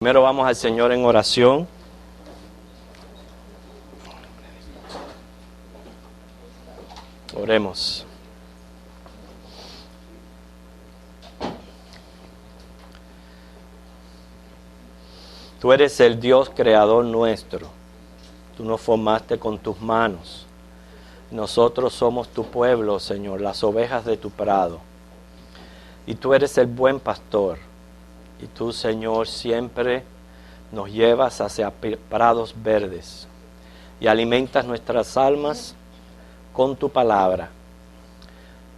Primero vamos al Señor en oración. Oremos. Tú eres el Dios creador nuestro. Tú nos formaste con tus manos. Nosotros somos tu pueblo, Señor, las ovejas de tu prado. Y tú eres el buen pastor. Y tú, Señor, siempre nos llevas hacia prados verdes y alimentas nuestras almas con tu palabra.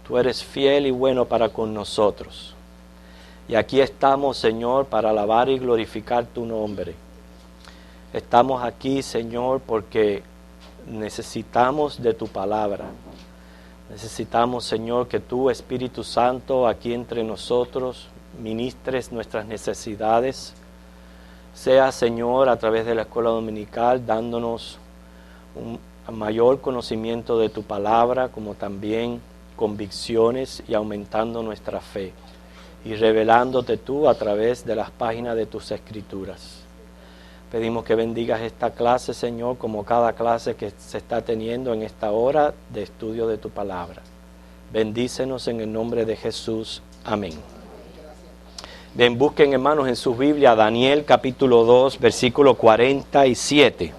Tú eres fiel y bueno para con nosotros. Y aquí estamos, Señor, para alabar y glorificar tu nombre. Estamos aquí, Señor, porque necesitamos de tu palabra. Necesitamos, Señor, que tú, Espíritu Santo, aquí entre nosotros, ministres nuestras necesidades. Sea, Señor, a través de la escuela dominical, dándonos un mayor conocimiento de tu palabra, como también convicciones y aumentando nuestra fe. Y revelándote tú a través de las páginas de tus escrituras. Pedimos que bendigas esta clase, Señor, como cada clase que se está teniendo en esta hora de estudio de tu palabra. Bendícenos en el nombre de Jesús. Amén. Bien, busquen, hermanos, en sus Biblia Daniel capítulo 2, versículo 47.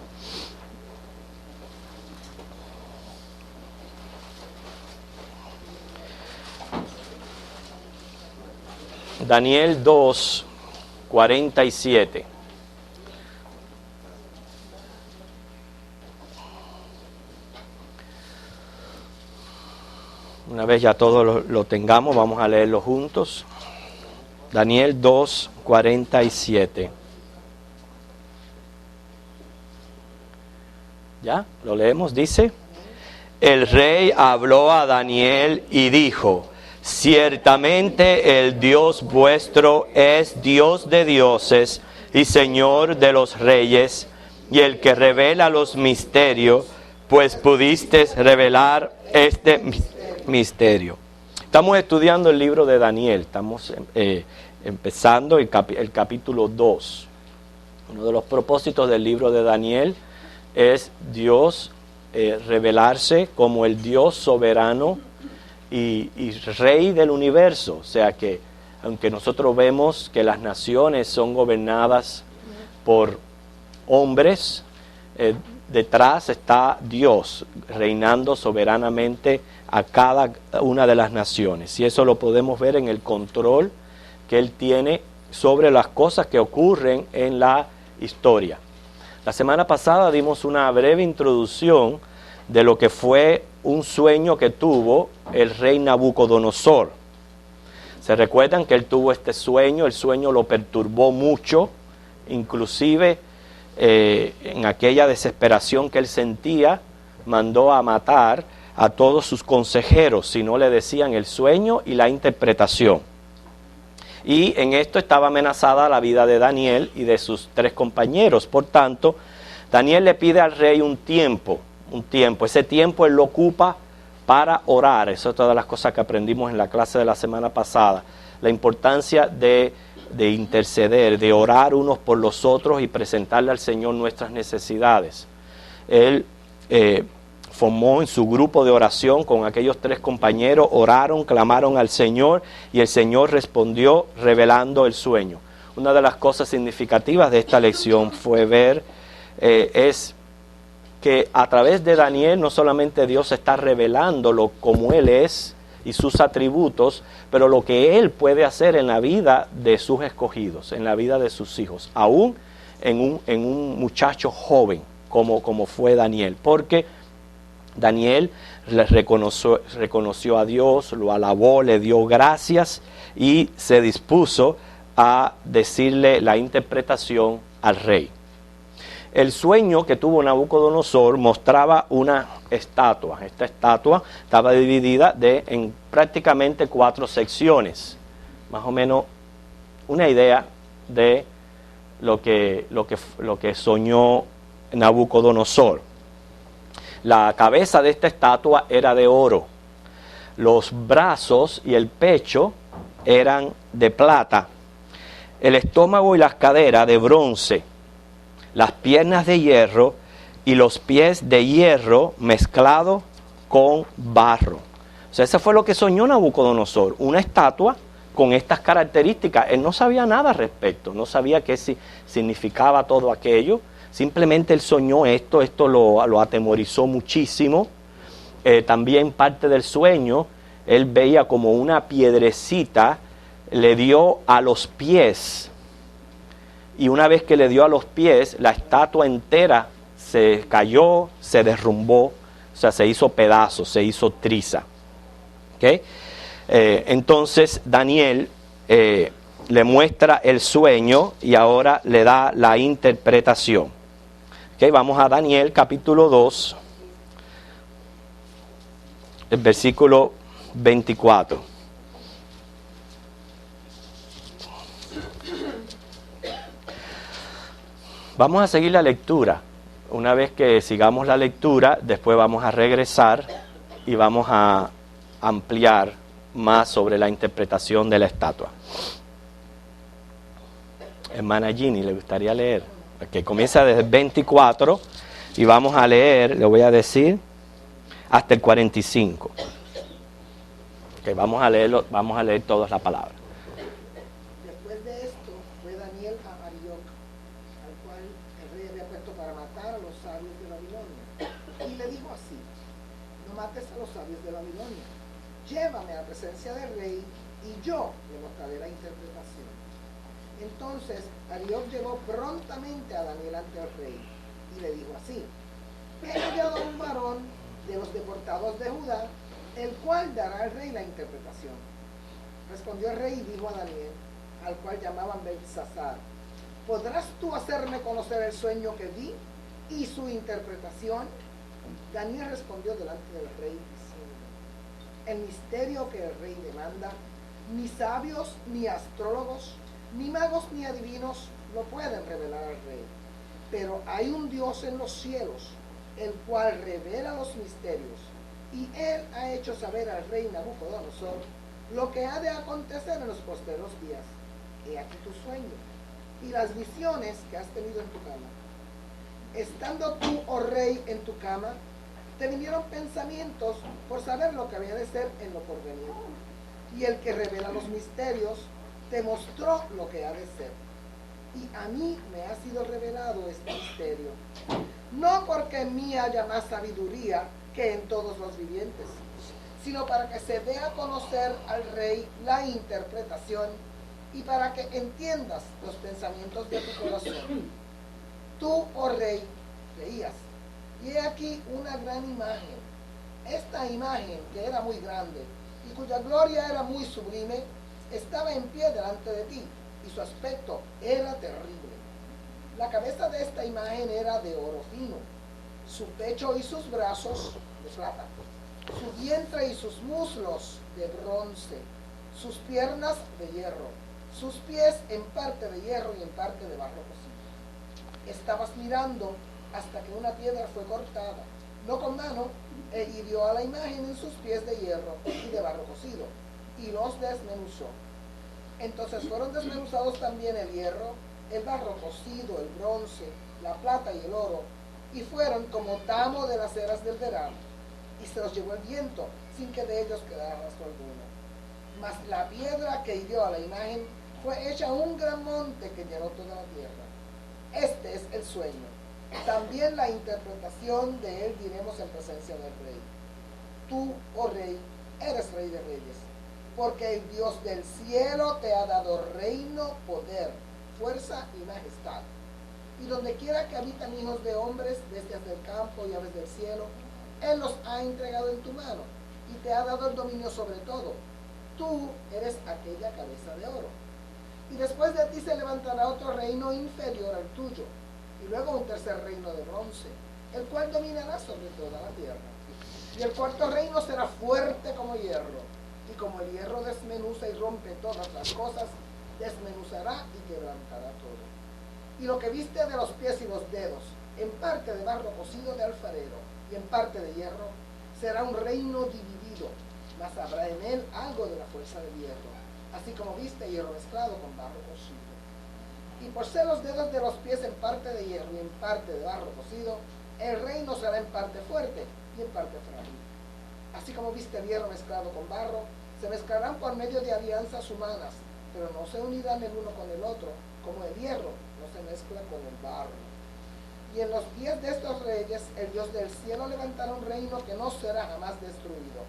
Daniel 2, 47. Una vez ya todos lo tengamos, vamos a leerlo juntos. Daniel 2, 47. ¿Ya? ¿Lo leemos? Dice: el rey habló a Daniel y dijo: ciertamente el Dios vuestro es Dios de dioses y Señor de los reyes, y el que revela los misterios, pues pudiste revelar este misterio. Estamos estudiando el libro de Daniel, estamos empezando el capítulo 2. Uno de los propósitos del libro de Daniel es Dios revelarse como el Dios soberano y Rey del universo. O sea que, aunque nosotros vemos que las naciones son gobernadas por hombres, detrás está Dios reinando soberanamente a cada una de las naciones. Y eso lo podemos ver en el control que Él tiene sobre las cosas que ocurren en la historia. La semana pasada dimos una breve introducción de lo que fue un sueño que tuvo el rey Nabucodonosor. ¿Se recuerdan que él tuvo este sueño? El sueño lo perturbó mucho, inclusive en aquella desesperación que él sentía, mandó a matar a todos sus consejeros si no le decían el sueño y la interpretación. Y en esto estaba amenazada la vida de Daniel y de sus 3 compañeros. Por tanto, Daniel le pide al rey un tiempo. Ese tiempo él lo ocupa para orar. Eso es todas las cosas que aprendimos en la clase de la semana pasada. La importancia de interceder, de orar unos por los otros y presentarle al Señor nuestras necesidades. Él formó en su grupo de oración con aquellos 3 compañeros, oraron, clamaron al Señor y el Señor respondió revelando el sueño. Una de las cosas significativas de esta lección fue ver es que a través de Daniel no solamente Dios está revelándolo como Él es y sus atributos, pero lo que Él puede hacer en la vida de sus escogidos, en la vida de sus hijos, aún en un muchacho joven como fue Daniel, porque Daniel reconoció a Dios, lo alabó, le dio gracias y se dispuso a decirle la interpretación al rey. El sueño que tuvo Nabucodonosor mostraba una estatua. Esta estatua estaba dividida en prácticamente 4 secciones. Más o menos una idea de lo que soñó Nabucodonosor. La cabeza de esta estatua era de oro. Los brazos y el pecho eran de plata. el estómago y las caderas de bronce, las piernas de hierro y los pies de hierro mezclados con barro. O sea, eso fue lo que soñó Nabucodonosor, una estatua con estas características. Él no sabía nada al respecto, no sabía qué significaba todo aquello. Simplemente él soñó esto lo atemorizó muchísimo. También parte del sueño, él veía como una piedrecita le dio a los pies. Y una vez que le dio a los pies, la estatua entera se cayó, se derrumbó, o sea, se hizo pedazos, se hizo triza. ¿Okay? Entonces Daniel le muestra el sueño y ahora le da la interpretación. ¿Okay? Vamos a Daniel capítulo 2, el versículo 24. Vamos a seguir la lectura. Una vez que sigamos la lectura, después vamos a regresar y vamos a ampliar más sobre la interpretación de la estatua. Hermana Ginny, ¿le gustaría leer? Que comienza desde el 24 y vamos a leer, le voy a decir, hasta el 45. Okay, vamos a leer toda la palabra. Después de esto fue Daniel a Arioc, al cual el rey había puesto para matar a los sabios de Babilonia, y le dijo así: no mates a los sabios de Babilonia, llévame a la presencia del rey y yo le mostraré la interpretación. Entonces Arioc llevó prontamente a Daniel ante el rey y le dijo así: he hallado a un varón de los deportados de Judá, el cual dará al rey la interpretación. Respondió el rey y dijo a Daniel, al cual llamaban Beltsasar: ¿podrás tú hacerme conocer el sueño que vi y su interpretación? Daniel respondió delante del rey diciendo: el misterio que el rey demanda, ni sabios, ni astrólogos, ni magos, ni adivinos lo pueden revelar al rey. Pero hay un Dios en los cielos, el cual revela los misterios, y él ha hecho saber al rey Nabucodonosor lo que ha de acontecer en los postreros días. He aquí tu sueño y las visiones que has tenido en tu cama. Estando tú, oh rey, en tu cama, te vinieron pensamientos por saber lo que había de ser en lo porvenir. Y el que revela los misterios te mostró lo que ha de ser. Y a mí me ha sido revelado este misterio, no porque en mí haya más sabiduría que en todos los vivientes, sino para que se dé a conocer al rey la interpretación y para que entiendas los pensamientos de tu corazón. Tú, oh rey, leías, y he aquí una gran imagen. Esta imagen, que era muy grande y cuya gloria era muy sublime, estaba en pie delante de ti, y su aspecto era terrible. La cabeza de esta imagen era de oro fino, su pecho y sus brazos de plata, su vientre y sus muslos de bronce, sus piernas de hierro, sus pies en parte de hierro y en parte de barro cocido. Estabas mirando hasta que una piedra fue cortada, no con mano, e hirió a la imagen en sus pies de hierro y de barro cocido, y los desmenuzó. Entonces fueron desmenuzados también el hierro, el barro cocido, el bronce, la plata y el oro, y fueron como tamo de las eras del verano, y se los llevó el viento, sin que de ellos quedara rastro alguno. Mas la piedra que hirió a la imagen fue hecha un gran monte que llenó toda la tierra. Este es el sueño. También la interpretación de él diremos en presencia del rey. Tú, oh rey, eres rey de reyes, porque el Dios del cielo te ha dado reino, poder, fuerza y majestad. Y donde quiera que habitan hijos de hombres, bestias del campo y aves del cielo, él los ha entregado en tu mano y te ha dado el dominio sobre todo. Tú eres aquella cabeza de oro. Y después de ti se levantará otro reino inferior al tuyo, y luego un tercer reino de bronce, el cual dominará sobre toda la tierra. Y el cuarto reino será fuerte como hierro, y como el hierro desmenuza y rompe todas las cosas, desmenuzará y quebrantará todo. Y lo que viste de los pies y los dedos, en parte de barro cocido de alfarero y en parte de hierro, será un reino dividido, mas habrá en él algo de la fuerza del hierro, así como viste hierro mezclado con barro cocido. Y por ser los dedos de los pies en parte de hierro y en parte de barro cocido, el reino será en parte fuerte y en parte frágil. Así como viste el hierro mezclado con barro, se mezclarán por medio de alianzas humanas, pero no se unirán el uno con el otro, como el hierro no se mezcla con el barro. Y en los días de estos reyes, el Dios del cielo levantará un reino que no será jamás destruido,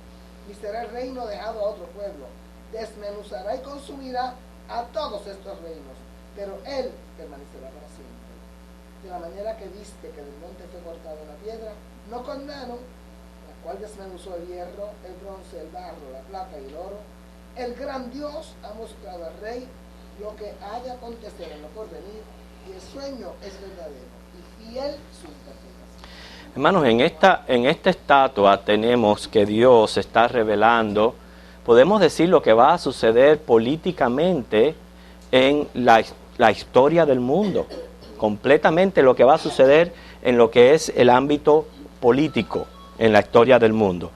ni será el reino dejado a otro pueblo. Desmenuzará y consumirá a todos estos reinos, pero él permanecerá para siempre. De la manera que viste que del monte fue cortada una piedra, no con mano, la cual desmenuzó el hierro, el bronce, el barro, la plata y el oro, el gran Dios ha mostrado al rey lo que ha de acontecer en lo porvenir, y el sueño es verdadero y fiel su interpretación. Hermanos, en esta estatua tenemos que Dios está revelando, podemos decir lo que va a suceder políticamente en la historia del mundo, completamente lo que va a suceder en lo que es el ámbito político en la historia del mundo.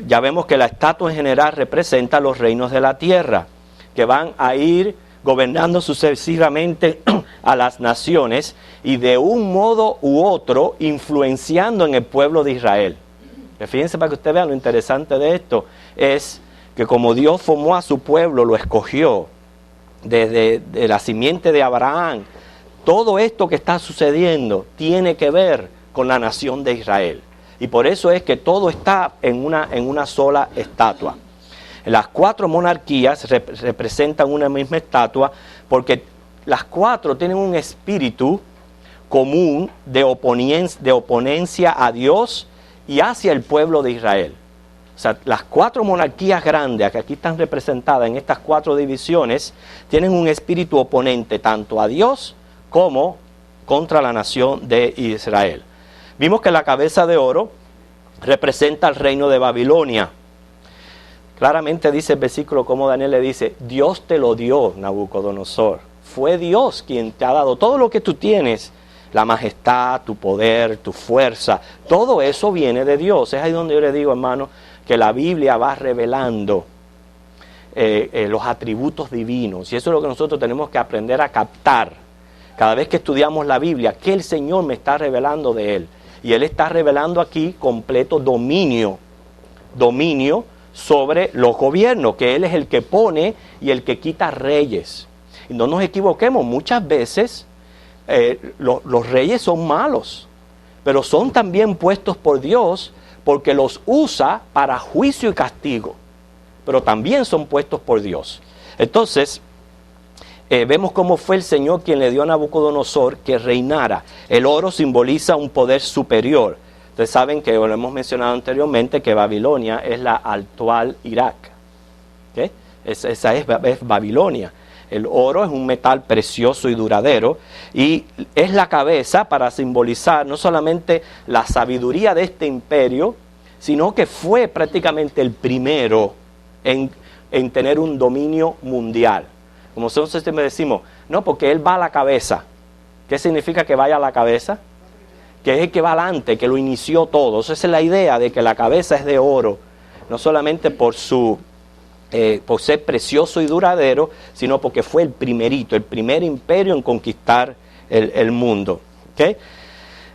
Ya vemos que la estatua en general representa los reinos de la tierra, que van a ir gobernando sucesivamente a las naciones y de un modo u otro influenciando en el pueblo de Israel. Fíjense, para que ustedes vean lo interesante de esto, es que como Dios formó a su pueblo, lo escogió desde la simiente de Abraham, todo esto que está sucediendo tiene que ver con la nación de Israel. Y por eso es que todo está en una sola estatua. Las cuatro monarquías representan una misma estatua porque las cuatro tienen un espíritu común de oponencia a Dios y hacia el pueblo de Israel. O sea, las cuatro monarquías grandes que aquí están representadas en estas cuatro divisiones tienen un espíritu oponente tanto a Dios como contra la nación de Israel. Vimos que la cabeza de oro representa el reino de Babilonia. Claramente dice el versículo como Daniel le dice, Dios te lo dio, Nabucodonosor. Fue Dios quien te ha dado todo lo que tú tienes, la majestad, tu poder, tu fuerza, todo eso viene de Dios. Es ahí donde yo le digo, hermano, que la Biblia va revelando los atributos divinos. Y eso es lo que nosotros tenemos que aprender a captar. Cada vez que estudiamos la Biblia, ¿qué el Señor me está revelando de Él? Y Él está revelando aquí completo dominio sobre los gobiernos, que Él es el que pone y el que quita reyes. Y no nos equivoquemos, muchas veces los reyes son malos, pero son también puestos por Dios porque los usa para juicio y castigo, pero también son puestos por Dios. Entonces, vemos cómo fue el Señor quien le dio a Nabucodonosor que reinara. El oro simboliza un poder superior. Ustedes saben que lo hemos mencionado anteriormente, que Babilonia es la actual Irak. ¿Okay? Esa es Babilonia. El oro es un metal precioso y duradero y es la cabeza para simbolizar no solamente la sabiduría de este imperio, sino que fue prácticamente el primero en tener un dominio mundial. Como nosotros siempre decimos, no, porque él va a la cabeza. ¿Qué significa que vaya a la cabeza? Que es el que va adelante, que lo inició todo. Esa es la idea de que la cabeza es de oro, no solamente por ser precioso y duradero, sino porque fue el primerito, el primer imperio en conquistar el mundo. ¿Okay?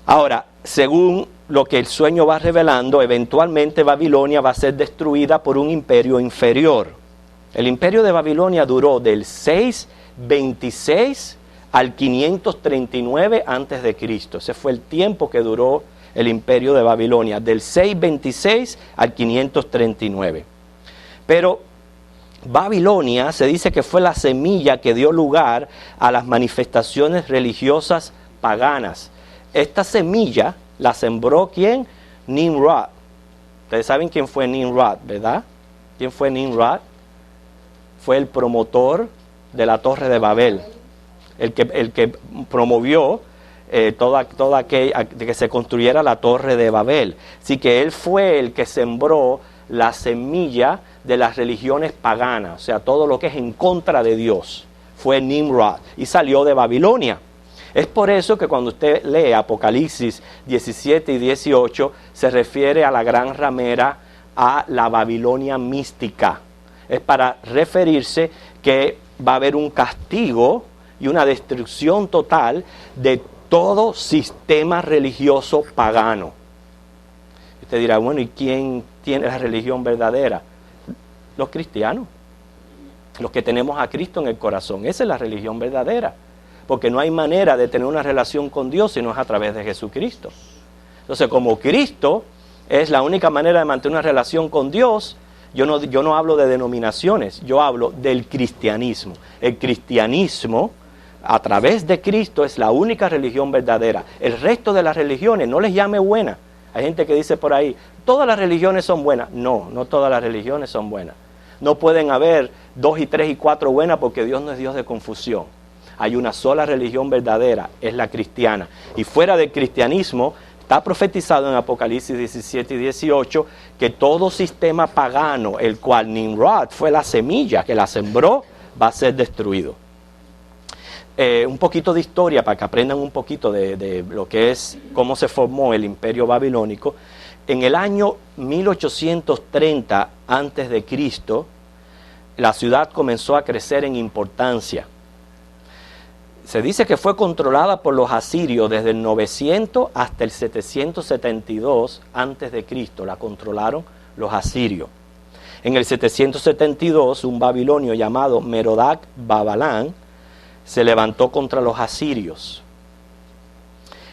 Ahora, según lo que el sueño va revelando, eventualmente Babilonia va a ser destruida por un imperio inferior. El imperio de Babilonia duró del 626 al 539 antes de Cristo. Ese fue el tiempo que duró el imperio de Babilonia, del 626 al 539. Pero Babilonia se dice que fue la semilla que dio lugar a las manifestaciones religiosas paganas. Esta semilla la sembró ¿quién? Nimrod. Ustedes saben quién fue Nimrod, ¿verdad? ¿Quién fue Nimrod? Fue el promotor de la Torre de Babel, el que promovió toda que se construyera la Torre de Babel. Así que él fue el que sembró la semilla de las religiones paganas, o sea, todo lo que es en contra de Dios. Fue Nimrod y salió de Babilonia. Es por eso que cuando usted lee Apocalipsis 17 y 18, se refiere a la gran ramera, a la Babilonia mística. Es para referirse que va a haber un castigo y una destrucción total de todo sistema religioso pagano. Usted dirá, bueno, ¿y quién tiene la religión verdadera? Los cristianos, los que tenemos a Cristo en el corazón. Esa es la religión verdadera, porque no hay manera de tener una relación con Dios si no es a través de Jesucristo. Entonces, como Cristo es la única manera de mantener una relación con Dios, yo no hablo de denominaciones, yo hablo del cristianismo. El cristianismo, a través de Cristo, es la única religión verdadera. El resto de las religiones, no les llame buena. Hay gente que dice por ahí, todas las religiones son buenas. No, no todas las religiones son buenas. No pueden haber 2 y 3 y 4 buenas, porque Dios no es Dios de confusión. Hay una sola religión verdadera, es la cristiana. Y fuera del cristianismo, está profetizado en Apocalipsis 17 y 18 que todo sistema pagano, el cual Nimrod fue la semilla que la sembró, va a ser destruido. Un poquito de historia para que aprendan un poquito de lo que es, cómo se formó el imperio babilónico. En el año 1830 a.C., la ciudad comenzó a crecer en importancia. Se dice que fue controlada por los asirios desde el 900 hasta el 772 a.C. La controlaron los asirios. En el 772, un babilonio llamado Merodach Babalán se levantó contra los asirios.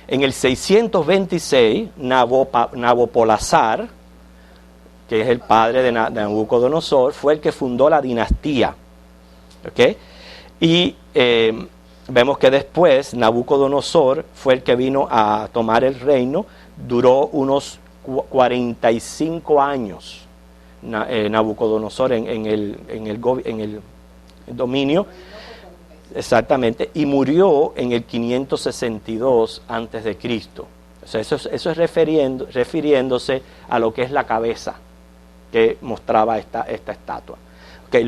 En el 626, Nabopolassar, que es el padre de Nabucodonosor, fue el que fundó la dinastía. ¿Okay? Y vemos que después Nabucodonosor fue el que vino a tomar el reino. Duró unos 45 años Nabucodonosor en el dominio. Exactamente, y murió en el 562 antes de Cristo. O sea, eso es refiriéndose a lo que es la cabeza que mostraba esta estatua. Okay,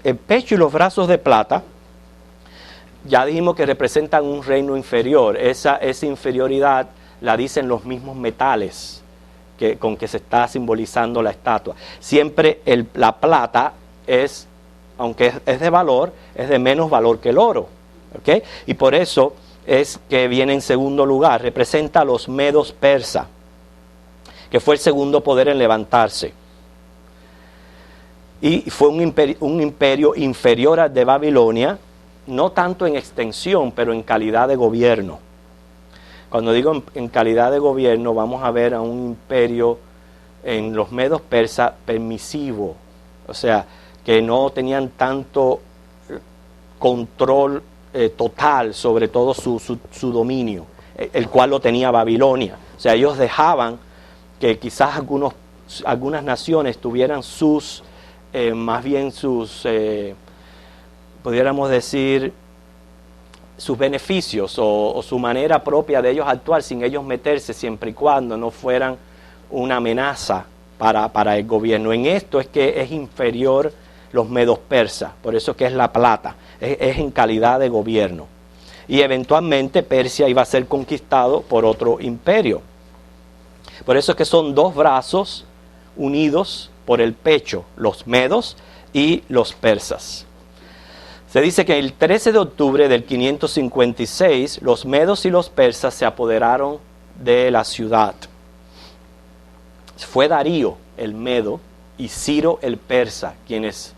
el pecho y los brazos de plata, ya dijimos que representan un reino inferior. Esa inferioridad la dicen los mismos metales con que se está simbolizando la estatua. Siempre la plata es, aunque es de valor, es de menos valor que el oro. ¿Okay? Y por eso es que viene en segundo lugar. Representa a los medos persas, que fue el segundo poder en levantarse. Y fue un imperio inferior al de Babilonia, no tanto en extensión, pero en calidad de gobierno. Cuando digo en calidad de gobierno, vamos a ver a un imperio en los medos persas permisivo, o sea, que no tenían tanto control total sobre todo su dominio, el cual lo tenía Babilonia. O sea, ellos dejaban que quizás algunas naciones tuvieran pudiéramos decir, sus beneficios o su manera propia de ellos actuar sin ellos meterse, siempre y cuando no fueran una amenaza para el gobierno. En esto es que es inferior los medos persas, por eso que es la plata, es en calidad de gobierno. Y eventualmente Persia iba a ser conquistado por otro imperio. Por eso es que son dos brazos unidos por el pecho, los medos y los persas. Se dice que el 13 de octubre del 556, los medos y los persas se apoderaron de la ciudad. Fue Darío el medo y Ciro el persa quienes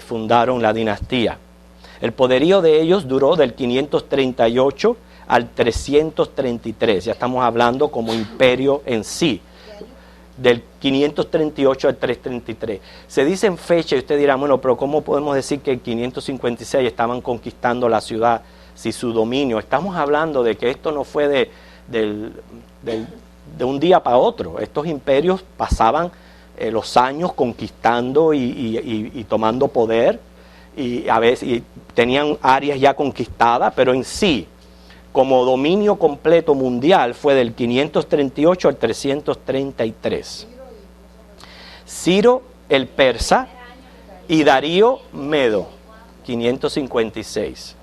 fundaron la dinastía. El poderío de ellos duró del 538 al 333. Ya estamos hablando como imperio en sí. Del 538 al 333. Se dice en fecha y usted dirá, bueno, pero ¿cómo podemos decir que en 556 estaban conquistando la ciudad si su dominio? Estamos hablando de que esto no fue de un día para otro. Estos imperios pasaban los años conquistando y tomando poder, y a veces tenían áreas ya conquistadas, pero en sí, como dominio completo mundial, fue del 538 al 333. Ciro el persa y Darío medo, 556.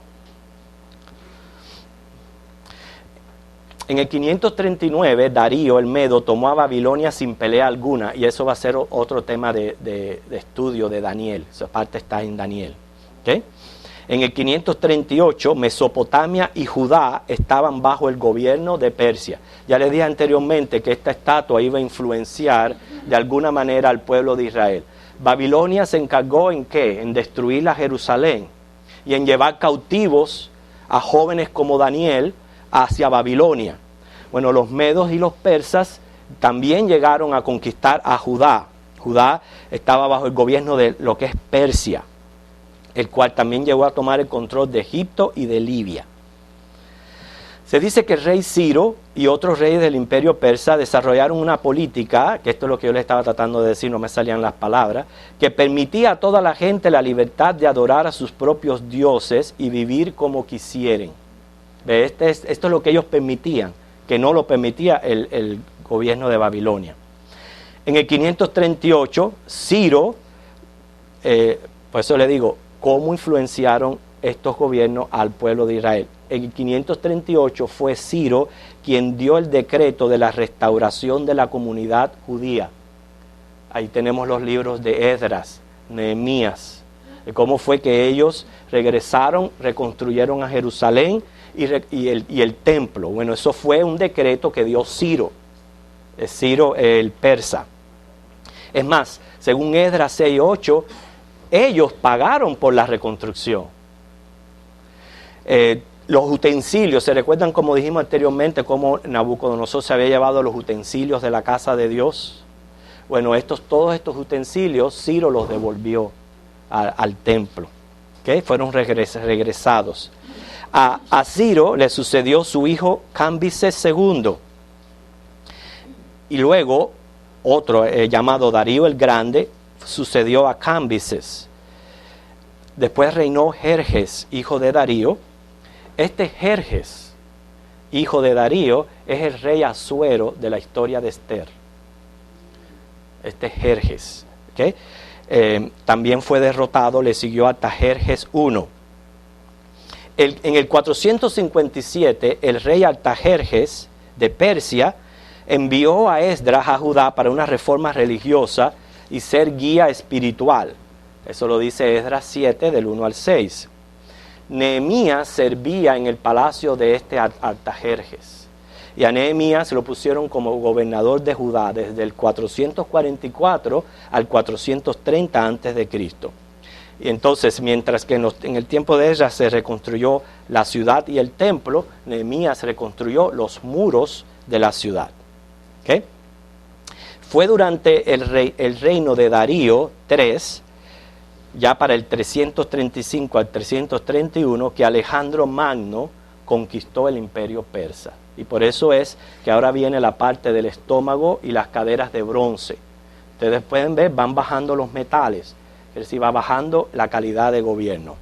En el 539, Darío el medo tomó a Babilonia sin pelea alguna, y eso va a ser otro tema de estudio de Daniel. Esa parte está en Daniel. ¿Okay? En el 538, Mesopotamia y Judá estaban bajo el gobierno de Persia. Ya les dije anteriormente que esta estatua iba a influenciar de alguna manera al pueblo de Israel. Babilonia se encargó ¿en qué? En destruir la Jerusalén y en llevar cautivos a jóvenes como Daniel hacia Babilonia. Bueno, los medos y los persas también llegaron a conquistar a Judá. Judá estaba bajo el gobierno de lo que es Persia, el cual también llegó a tomar el control de Egipto y de Libia. Se dice que el rey Ciro y otros reyes del imperio persa desarrollaron una política, que esto es lo que yo le estaba tratando de decir, no me salían las palabras, que permitía a toda la gente la libertad de adorar a sus propios dioses y vivir como quisieren. Esto es lo que ellos permitían, que no lo permitía el gobierno de Babilonia. En el 538, Ciro, por eso le digo, ¿cómo influenciaron estos gobiernos al pueblo de Israel? En el 538 fue Ciro quien dio el decreto de la restauración de la comunidad judía. Ahí tenemos los libros de Esdras, Nehemías, de cómo fue que ellos regresaron, reconstruyeron a Jerusalén y el templo. Bueno, eso fue un decreto que dio Ciro, el persa. Es más, según Esdras 6:8, ellos pagaron por la reconstrucción. Los utensilios, ¿se recuerdan como dijimos anteriormente cómo Nabucodonosor se había llevado los utensilios de la casa de Dios? Bueno, todos estos utensilios Ciro los devolvió al templo, ¿okay? Fueron regresados. A Ciro le sucedió su hijo Cambises II. Y luego otro llamado Darío el Grande sucedió a Cambises. Después reinó Jerjes, hijo de Darío. Este Jerjes, hijo de Darío, es el rey Asuero de la historia de Esther. Este Jerjes, ¿okay? También fue derrotado, le siguió hasta Jerjes I. En el 457, el rey Artajerjes de Persia envió a Esdras a Judá para una reforma religiosa y ser guía espiritual. Eso lo dice Esdras 7, del 1 al 6. Nehemías servía en el palacio de este Artajerjes. Y a Nehemías lo pusieron como gobernador de Judá desde el 444 al 430 a.C. Y entonces, mientras que en el tiempo de Esdras se reconstruyó la ciudad y el templo, Nehemías reconstruyó los muros de la ciudad. ¿Okay? Fue durante el reino de Darío III, ya para el 335 al 331, que Alejandro Magno conquistó el imperio persa. Y por eso es que ahora viene la parte del estómago y las caderas de bronce. Ustedes pueden ver, van bajando los metales, es decir, va bajando la calidad de gobierno.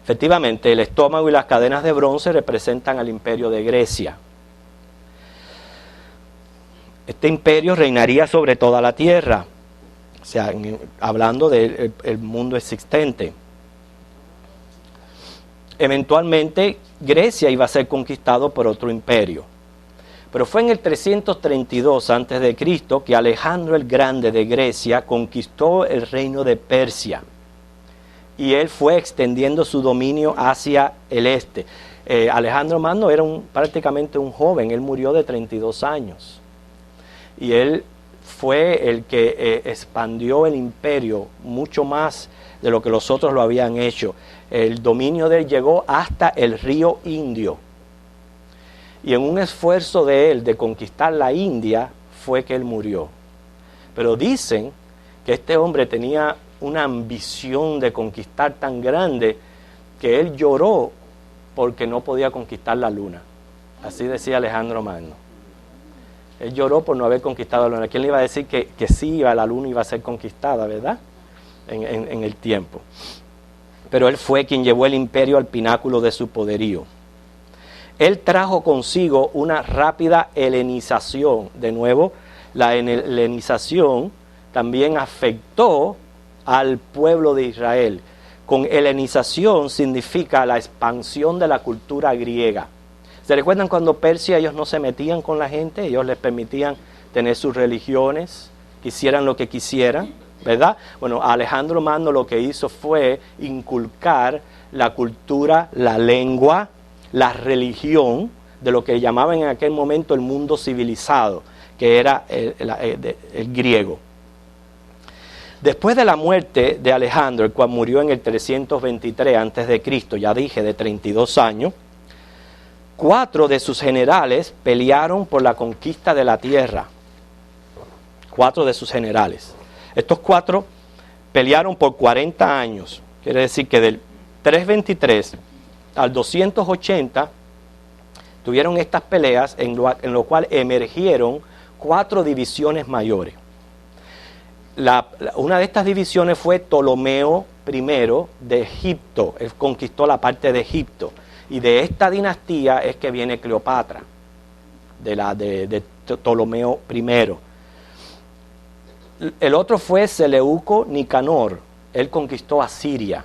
Efectivamente, el estómago y las cadenas de bronce representan al imperio de Grecia. Este imperio reinaría sobre toda la tierra, o sea, hablando del mundo existente. Eventualmente, Grecia iba a ser conquistado por otro imperio. Pero fue en el 332 a.C. que Alejandro el Grande de Grecia conquistó el reino de Persia. Y él fue extendiendo su dominio hacia el este. Alejandro Magno era prácticamente un joven, él murió de 32 años. Y él fue el que expandió el imperio mucho más de lo que los otros lo habían hecho. El dominio de él llegó hasta el río Indio. Y en un esfuerzo de él de conquistar la India fue que él murió. Pero dicen que este hombre tenía una ambición de conquistar tan grande que él lloró porque no podía conquistar la luna. Así decía Alejandro Magno. Él lloró por no haber conquistado la luna. ¿Quién le iba a decir que sí, la luna iba a ser conquistada, verdad? En el tiempo. Pero él fue quien llevó el imperio al pináculo de su poderío. Él trajo consigo una rápida helenización. De nuevo, la helenización también afectó al pueblo de Israel. Con helenización significa la expansión de la cultura griega. ¿Se recuerdan cuando Persia ellos no se metían con la gente? Ellos les permitían tener sus religiones, quisieran lo que quisieran. ¿verdad? Bueno, Alejandro Magno lo que hizo fue inculcar la cultura, la lengua, la religión de lo que llamaban en aquel momento el mundo civilizado, que era el griego. Después de la muerte de Alejandro, el cual murió en el 323 a.C., ya dije, de 32 años, 4 de sus generales pelearon por la conquista de la tierra. 4 de sus generales. Estos 4 pelearon por 40 años. Quiere decir que del 323 al 280 tuvieron estas peleas en lo cual emergieron 4 divisiones mayores. Una de estas divisiones fue Ptolomeo I de Egipto. Él conquistó la parte de Egipto. Y de esta dinastía es que viene Cleopatra, de Ptolomeo I. El otro fue Seleuco Nicanor. Él conquistó a Siria.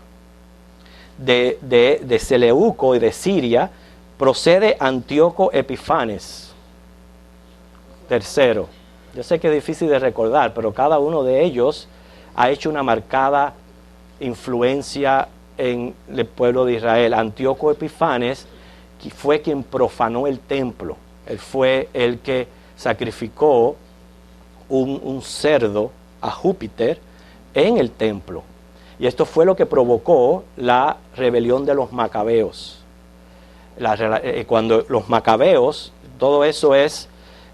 De Seleuco y de Siria procede Antíoco Epifanes III. Yo sé que es difícil de recordar, pero cada uno de ellos ha hecho una marcada influencia en el pueblo de Israel. Antíoco Epifanes fue quien profanó el templo. Él fue el que sacrificó un cerdo a Júpiter en el templo. Y esto fue lo que provocó la rebelión de los macabeos. Cuando los macabeos, todo eso es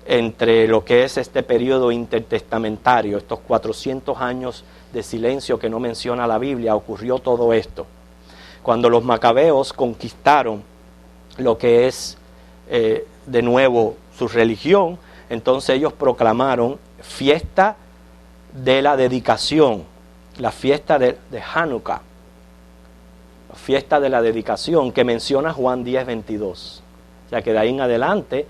entre lo que es este periodo intertestamentario, estos 400 años de silencio que no menciona la Biblia, ocurrió todo esto. Cuando los macabeos conquistaron lo que es de nuevo su religión, entonces ellos proclamaron fiesta de la dedicación, la fiesta de Hanukkah, la fiesta de la dedicación que menciona Juan 10:22. O sea que de ahí en adelante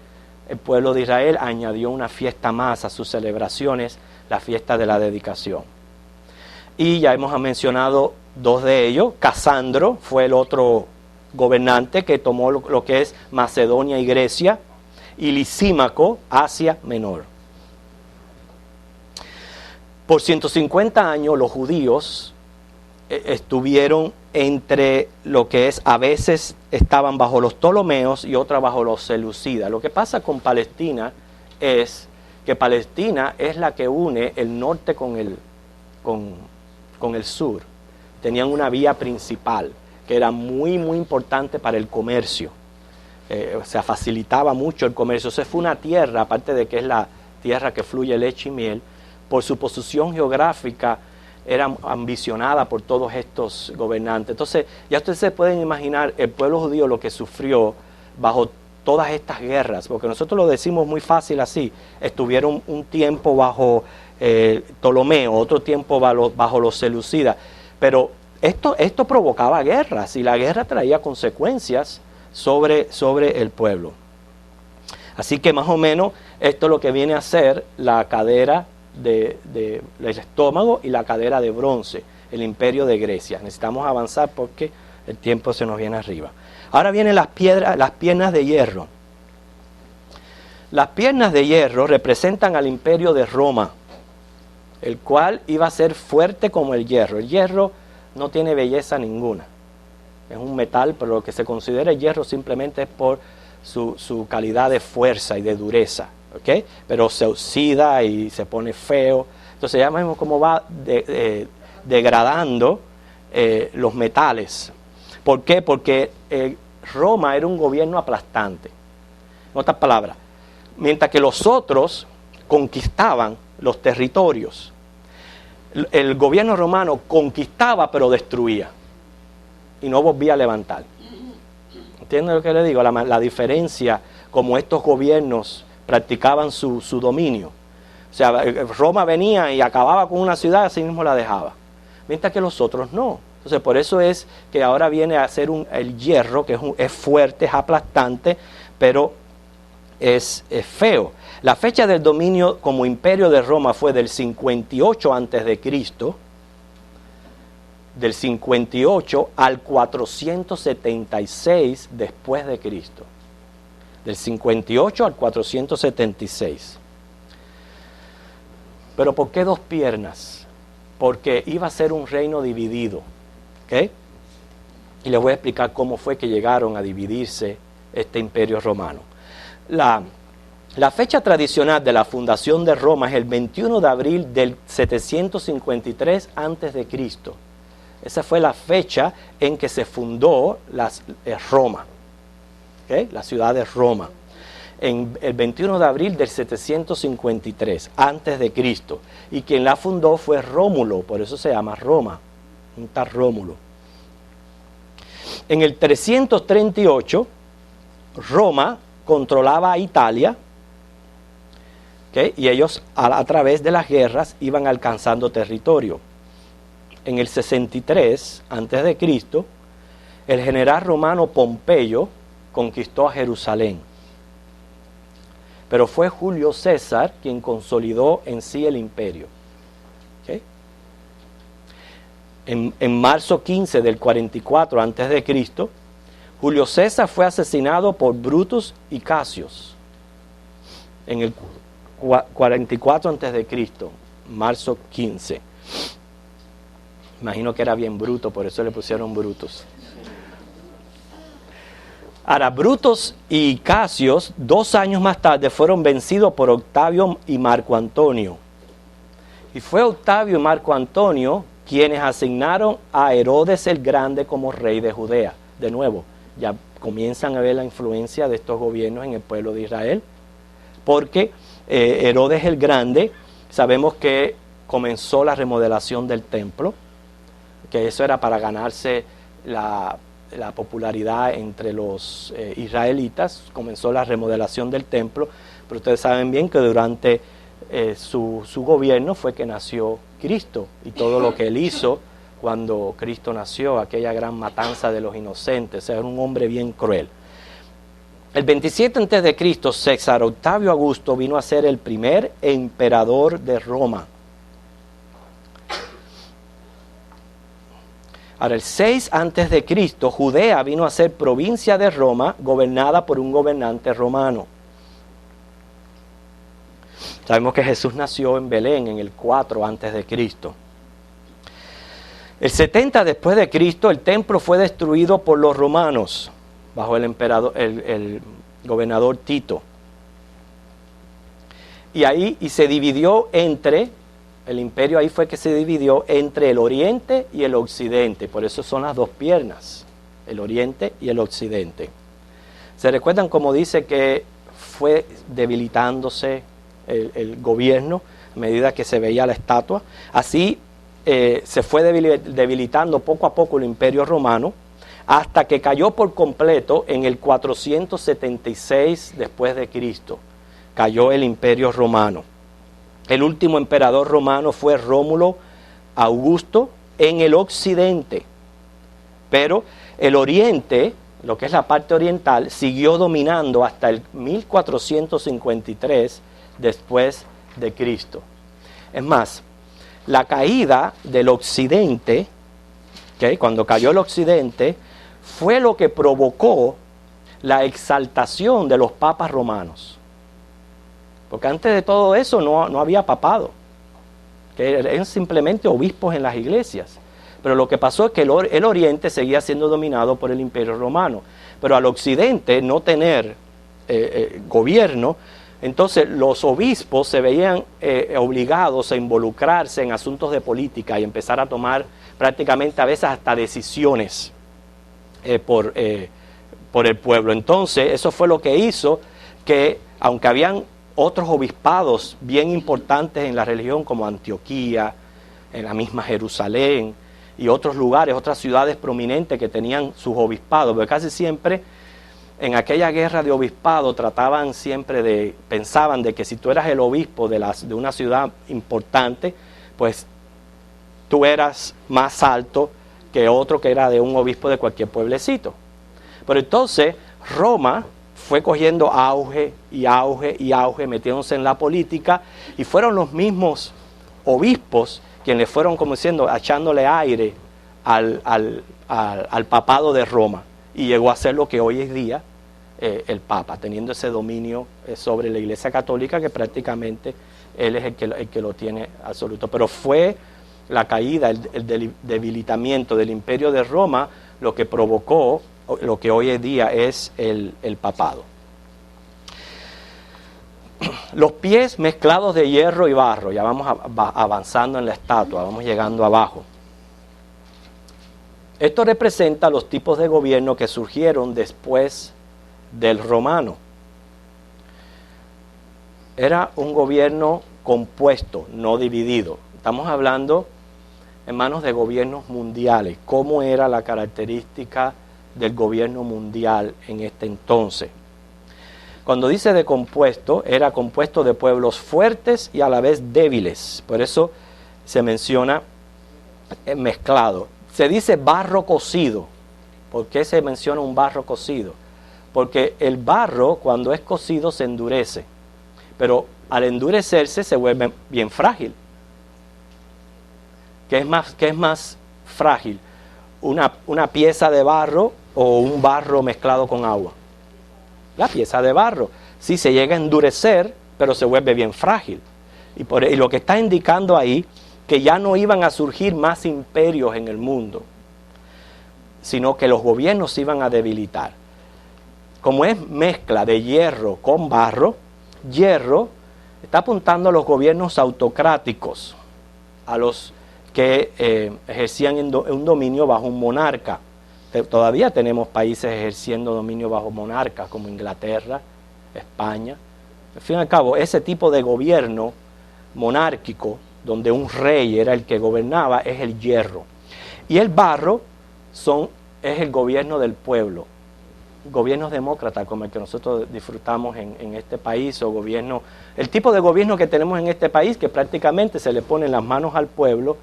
el pueblo de Israel añadió una fiesta más a sus celebraciones, la fiesta de la dedicación. Y ya hemos mencionado 2 de ellos. Casandro fue el otro gobernante que tomó lo que es Macedonia y Grecia, y Lisímaco, Asia Menor. Por 150 años los judíos estuvieron entre lo que es, a veces estaban bajo los Ptolomeos y otras bajo los Seleucidas. Lo que pasa con Palestina es que Palestina es la que une el norte con el sur. Tenían una vía principal que era muy importante para el comercio. O sea, facilitaba mucho el comercio. Esa fue una tierra, aparte de que es la tierra que fluye leche y miel, por su posición geográfica era ambicionada por todos estos gobernantes. Entonces, ya ustedes se pueden imaginar el pueblo judío lo que sufrió bajo todas estas guerras, porque nosotros lo decimos muy fácil así. Estuvieron un tiempo bajo Ptolomeo, otro tiempo bajo los Seleucidas, pero esto provocaba guerras y la guerra traía consecuencias sobre el pueblo. Así que más o menos esto es lo que viene a ser la cadera del estómago y la cadera de bronce, el imperio de Grecia. Necesitamos avanzar porque el tiempo se nos viene arriba. Ahora vienen las piernas de hierro. Las piernas de hierro representan al imperio de Roma, el cual iba a ser fuerte como el hierro. El hierro no tiene belleza ninguna. Es un metal, pero lo que se considera el hierro simplemente es por su calidad de fuerza y de dureza. ¿Okay? Pero se oxida y se pone feo. Entonces ya vemos cómo va degradando los metales. ¿Por qué? Porque Roma era un gobierno aplastante. En otras palabras, mientras que los otros conquistaban los territorios, el gobierno romano conquistaba pero destruía y no volvía a levantar. ¿Entienden lo que le digo? La diferencia, como estos gobiernos practicaban su dominio. O sea, Roma venía y acababa con una ciudad, así mismo la dejaba. Mientras que los otros no. Entonces, por eso es que ahora viene a ser el hierro, que es fuerte, es aplastante, pero es feo. La fecha del dominio como imperio de Roma fue del 58 a.C., del 58 al 476 después de Cristo. Del 58 al 476. Pero ¿por qué 2 piernas? porque iba a ser un reino dividido. ¿Ok? Y les voy a explicar cómo fue que llegaron a dividirse este imperio romano. La fecha tradicional de la fundación de Roma es el 21 de abril del 753 a.C. Esa fue la fecha en que se fundó Roma, ¿okay? La ciudad de Roma. En el 21 de abril del 753 a.C. Y quien la fundó fue Rómulo, por eso se llama Roma, un tal Rómulo. En el 338, Roma controlaba a Italia, ¿okay? Y ellos a través de las guerras iban alcanzando territorio. En el 63 a.C., el general romano Pompeyo conquistó a Jerusalén. Pero fue Julio César quien consolidó en sí el imperio. ¿Okay? En marzo 15 del 44 a.C., Julio César fue asesinado por Brutus y Casius. En el 44 a.C., marzo 15. Imagino que era bien bruto, por eso le pusieron Brutus. Ahora, Brutus y Casius, 2 años más tarde, fueron vencidos por Octavio y Marco Antonio. Y fue Octavio y Marco Antonio quienes asignaron a Herodes el Grande como rey de Judea. De nuevo, ya comienzan a ver la influencia de estos gobiernos en el pueblo de Israel, porque Herodes el Grande, sabemos que comenzó la remodelación del templo, que eso era para ganarse la popularidad entre los israelitas. Comenzó la remodelación del templo, pero ustedes saben bien que durante su gobierno fue que nació Cristo, y todo lo que él hizo cuando Cristo nació, aquella gran matanza de los inocentes. O sea, era un hombre bien cruel. El 27 a.C., César Octavio Augusto vino a ser el primer emperador de Roma. Ahora, el 6 a.C., Judea vino a ser provincia de Roma, gobernada por un gobernante romano. Sabemos que Jesús nació en Belén en el 4 a.C. El 70 después de Cristo, el templo fue destruido por los romanos bajo el gobernador Tito. Y se dividió el imperio ahí fue que se dividió entre el oriente y el occidente. Por eso son las dos piernas, el oriente y el occidente. ¿Se recuerdan cómo dice que fue debilitándose el gobierno a medida que se veía la estatua? Así se fue debilitando poco a poco el imperio romano, hasta que cayó por completo en el 476 después de Cristo. Cayó el imperio romano. El último emperador romano fue Rómulo Augusto en el occidente. Pero el oriente, lo que es la parte oriental, siguió dominando hasta el 1453 después de Cristo. Es más, la caída del occidente, ¿okay? Cuando cayó el occidente, fue lo que provocó la exaltación de los papas romanos. Porque antes de todo eso no había papado, que eran simplemente obispos en las iglesias. Pero lo que pasó es que el oriente seguía siendo dominado por el imperio romano. Pero al occidente no tener gobierno, entonces los obispos se veían obligados a involucrarse en asuntos de política y empezar a tomar prácticamente a veces hasta decisiones por el pueblo. Entonces eso fue lo que hizo que, aunque habían otros obispados bien importantes en la religión, como Antioquía, en la misma Jerusalén y otros lugares, otras ciudades prominentes que tenían sus obispados, porque casi siempre en aquella guerra de obispado pensaban de que si tú eras el obispo de una ciudad importante, pues tú eras más alto que otro que era de un obispo de cualquier pueblecito. Pero entonces Roma fue cogiendo auge, metiéndose en la política, y fueron los mismos obispos quienes le fueron, como diciendo, echándole aire al papado de Roma, y llegó a ser lo que hoy es día el Papa, teniendo ese dominio sobre la Iglesia Católica, que prácticamente él es el que lo tiene absoluto. Pero fue la caída, el debilitamiento del imperio de Roma, lo que provocó lo que hoy en día es el papado. Los pies mezclados de hierro y barro, ya vamos avanzando en la estatua, vamos llegando abajo. Esto representa los tipos de gobierno que surgieron después del romano. Era un gobierno compuesto, no dividido. Estamos hablando, hermanos, de gobiernos mundiales. ¿Cómo era la característica del gobierno mundial en este entonces? Cuando dice de compuesto, era compuesto de pueblos fuertes y a la vez débiles. Por eso se menciona mezclado. Se dice barro cocido. ¿Por qué se menciona un barro cocido? Porque el barro, cuando es cocido, se endurece. Pero al endurecerse se vuelve bien frágil. ¿Qué es más frágil? ¿Una pieza de barro o un barro mezclado con agua? La pieza de barro. Sí, se llega a endurecer, pero se vuelve bien frágil. Y lo que está indicando ahí, que ya no iban a surgir más imperios en el mundo, sino que los gobiernos se iban a debilitar. Como es mezcla de hierro con barro, hierro está apuntando a los gobiernos autocráticos, a los que ejercían un dominio bajo un monarca. Todavía tenemos países ejerciendo dominio bajo monarcas, como Inglaterra, España. Al fin y al cabo, ese tipo de gobierno monárquico, donde un rey era el que gobernaba, es el hierro. Y el barro es el gobierno del pueblo. Gobiernos demócratas como el que nosotros disfrutamos en este país, o el tipo de gobierno que tenemos en este país, que prácticamente se le ponen las manos al pueblo,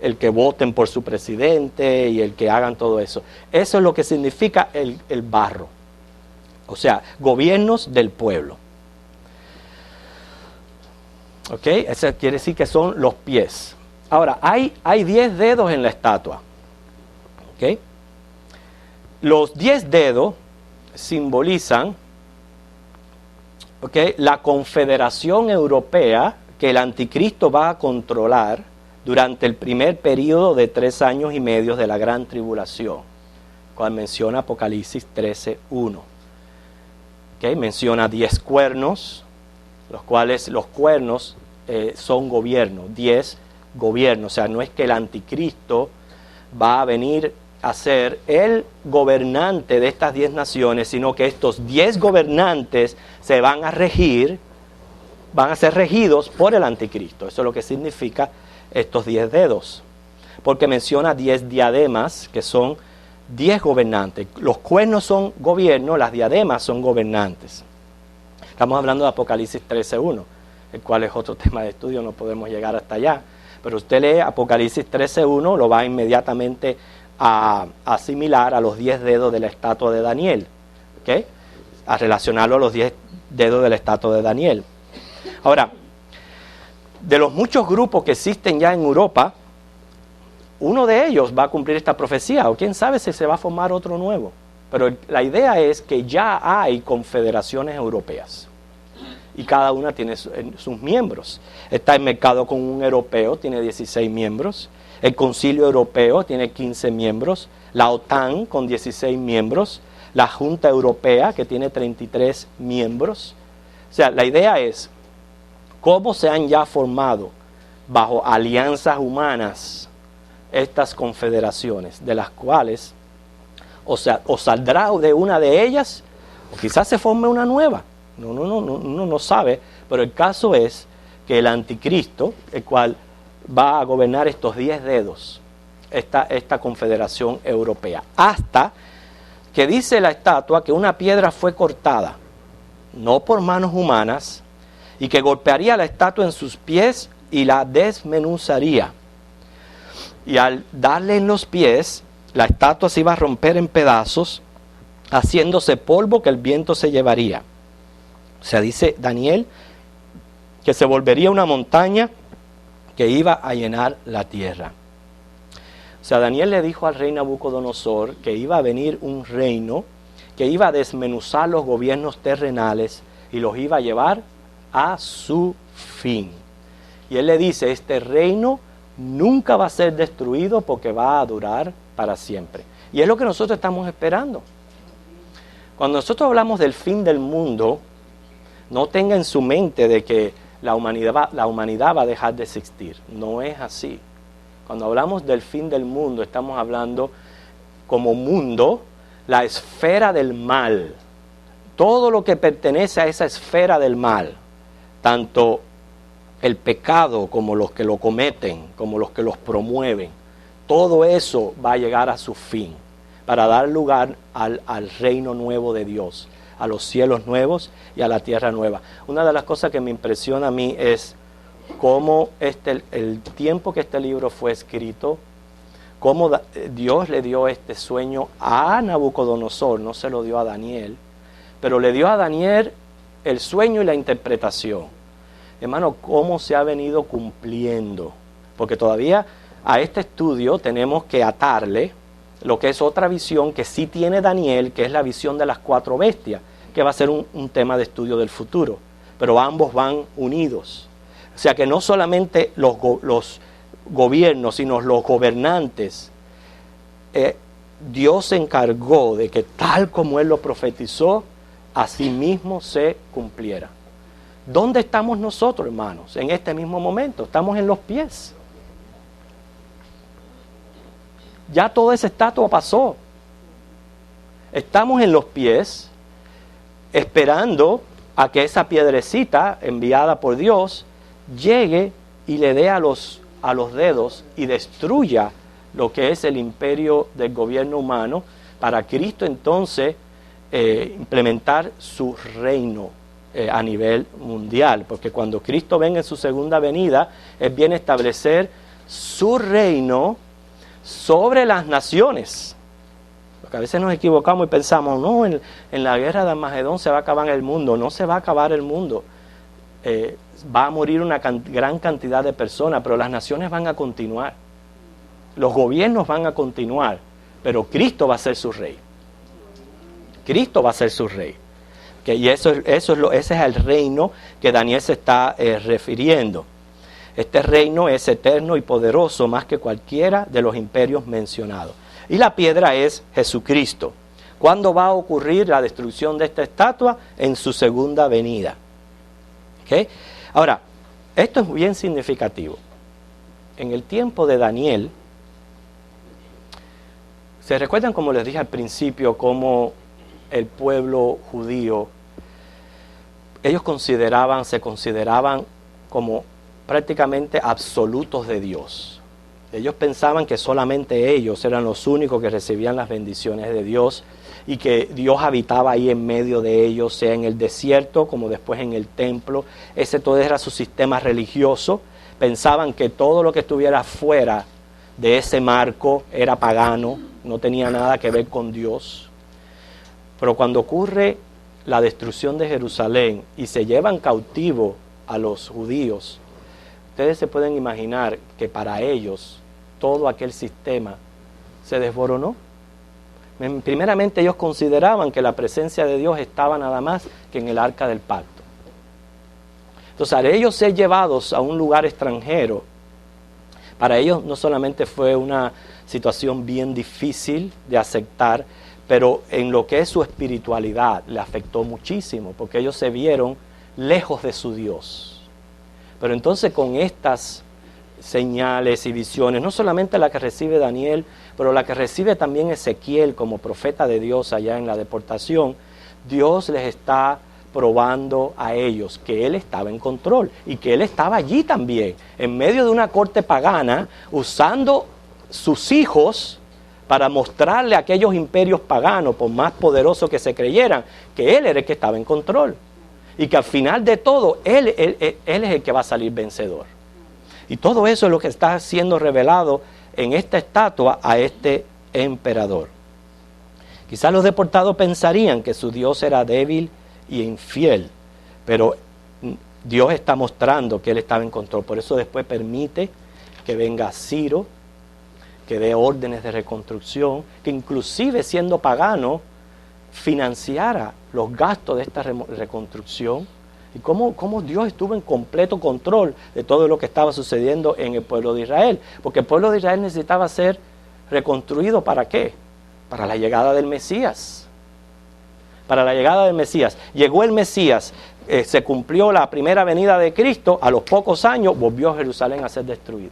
el que voten por su presidente y el que hagan todo eso. Eso es lo que significa el barro. O sea, gobiernos del pueblo. ¿Ok? Eso quiere decir que son los pies. Ahora, hay 10 dedos en la estatua. ¿Ok? Los 10 dedos simbolizan, la confederación europea que el anticristo va a controlar durante el primer periodo de 3 años y medio de la gran tribulación, cual menciona Apocalipsis 13:1. Menciona 10 cuernos, los cuales los cuernos son gobiernos, 10 gobiernos. O sea, no es que el anticristo va a venir a ser el gobernante de estas 10 naciones, sino que estos 10 gobernantes se van a regir, van a ser regidos por el anticristo. Eso es lo que significa estos 10 dedos, porque menciona 10 diademas, que son 10 gobernantes. Los cuernos son gobierno, las diademas son gobernantes. Estamos hablando de Apocalipsis 13:1, el cual es otro tema de estudio, no podemos llegar hasta allá. Pero usted lee Apocalipsis 13:1, lo va inmediatamente a asimilar a los 10 dedos de la estatua de Daniel, a relacionarlo a los 10 dedos de la estatua de Daniel. Ahora, de los muchos grupos que existen ya en Europa, uno de ellos va a cumplir esta profecía, o quién sabe si se va a formar otro nuevo. Pero la idea es que ya hay confederaciones europeas y cada una tiene sus miembros. Está el mercado común europeo, tiene 16 miembros. El Concilio Europeo tiene 15 miembros. La OTAN con 16 miembros. La Junta Europea, que tiene 33 miembros. O sea, la idea es cómo se han ya formado bajo alianzas humanas estas confederaciones, de las cuales o saldrá de una de ellas, o quizás se forme una nueva. Uno no sabe, pero el caso es que el anticristo, el cual va a gobernar estos 10 dedos, esta confederación europea, hasta que dice la estatua que una piedra fue cortada, no por manos humanas, y que golpearía la estatua en sus pies y la desmenuzaría. Y al darle en los pies, la estatua se iba a romper en pedazos, haciéndose polvo que el viento se llevaría. O sea, dice Daniel que se volvería una montaña que iba a llenar la tierra. O sea, Daniel le dijo al rey Nabucodonosor que iba a venir un reino que iba a desmenuzar los gobiernos terrenales y los iba a llevar a su fin. Y él le dice, este reino nunca va a ser destruido porque va a durar para siempre. Y es lo que nosotros estamos esperando. Cuando nosotros hablamos del fin del mundo, no tenga en su mente de que la humanidad va a dejar de existir. No es así. Cuando hablamos del fin del mundo, estamos hablando como mundo, la esfera del mal. Todo lo que pertenece a esa esfera del mal, tanto el pecado como los que lo cometen, como los que los promueven, todo eso va a llegar a su fin para dar lugar al reino nuevo de Dios, a los cielos nuevos y a la tierra nueva. Una de las cosas que me impresiona a mí es cómo el tiempo que este libro fue escrito, cómo Dios le dio este sueño a Nabucodonosor, no se lo dio a Daniel, pero le dio a Daniel el sueño y la interpretación. Hermano, cómo se ha venido cumpliendo, porque todavía a este estudio tenemos que atarle lo que es otra visión que sí tiene Daniel, que es la visión de las 4 bestias, que va a ser un tema de estudio del futuro, pero ambos van unidos. O sea que no solamente los gobiernos, sino los gobernantes, Dios se encargó de que tal como Él lo profetizó, así mismo se cumpliera. ¿Dónde estamos nosotros, hermanos? En este mismo momento, estamos en los pies. Ya toda esa estatua pasó. Estamos en los pies, esperando a que esa piedrecita enviada por Dios llegue y le dé a los dedos y destruya lo que es el imperio del gobierno humano, para Cristo entonces implementar su reino a nivel mundial. Porque cuando Cristo venga en su segunda venida, Él viene a establecer su reino sobre las naciones. Porque a veces nos equivocamos y pensamos, no, en la guerra de Armagedón se va a acabar el mundo. No se va a acabar el mundo. Va a morir una gran cantidad de personas, pero las naciones van a continuar. Los gobiernos van a continuar, pero Cristo va a ser su rey. Cristo va a ser su rey. Y ese es el reino que Daniel se está refiriendo. Este reino es eterno y poderoso más que cualquiera de los imperios mencionados. Y la piedra es Jesucristo. ¿Cuándo va a ocurrir la destrucción de esta estatua? En su segunda venida. ¿Okay? Ahora, esto es bien significativo. En el tiempo de Daniel, ¿se recuerdan, como les dije al principio, cómo el pueblo judío, ellos se consideraban como prácticamente absolutos de Dios? Ellos pensaban que solamente ellos eran los únicos que recibían las bendiciones de Dios y que Dios habitaba ahí en medio de ellos, sea en el desierto como después en el templo. Ese todo era su sistema religioso. Pensaban que todo lo que estuviera fuera de ese marco era pagano, no tenía nada que ver con Dios. Pero cuando ocurre la destrucción de Jerusalén y se llevan cautivo a los judíos, ustedes se pueden imaginar que para ellos todo aquel sistema se desboronó. Primeramente ellos consideraban que la presencia de Dios estaba nada más que en el arca del pacto. Entonces, al ellos ser llevados a un lugar extranjero, para ellos no solamente fue una situación bien difícil de aceptar, pero en lo que es su espiritualidad le afectó muchísimo, porque ellos se vieron lejos de su Dios. Pero entonces con estas señales y visiones, no solamente la que recibe Daniel, pero la que recibe también Ezequiel como profeta de Dios allá en la deportación, Dios les está probando a ellos que Él estaba en control y que Él estaba allí también, en medio de una corte pagana, usando sus hijos para mostrarle a aquellos imperios paganos, por más poderosos que se creyeran, que Él era el que estaba en control. Y que al final de todo, Él es el que va a salir vencedor. Y todo eso es lo que está siendo revelado en esta estatua a este emperador. Quizás los deportados pensarían que su Dios era débil y infiel, pero Dios está mostrando que Él estaba en control. Por eso después permite que venga Ciro, que dé órdenes de reconstrucción, que inclusive siendo pagano, financiara los gastos de esta reconstrucción, Y cómo Dios estuvo en completo control de todo lo que estaba sucediendo en el pueblo de Israel. Porque el pueblo de Israel necesitaba ser reconstruido, ¿para qué? Para la llegada del Mesías. Para la llegada del Mesías. Llegó el Mesías, se cumplió la primera venida de Cristo, a los pocos años volvió Jerusalén a ser destruido.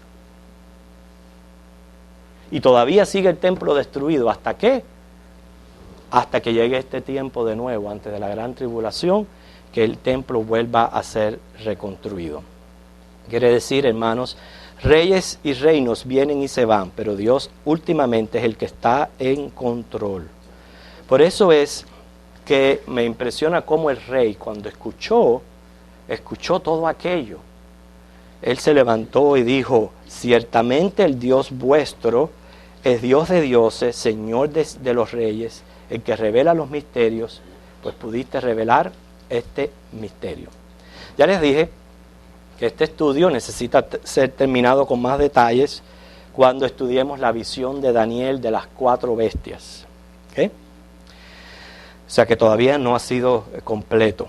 Y todavía sigue el templo destruido. ¿Hasta qué? Hasta que llegue este tiempo de nuevo, antes de la gran tribulación, que el templo vuelva a ser reconstruido. Quiere decir, hermanos, reyes y reinos vienen y se van, pero Dios últimamente es el que está en control. Por eso es que me impresiona cómo el rey, cuando escuchó todo aquello, él se levantó y dijo: ciertamente el Dios vuestro es Dios de dioses, Señor de los reyes, el que revela los misterios, pues pudiste revelar este misterio. Ya les dije que este estudio necesita ser terminado con más detalles cuando estudiemos la visión de Daniel de las 4 bestias. ¿Okay? O sea que todavía no ha sido completo.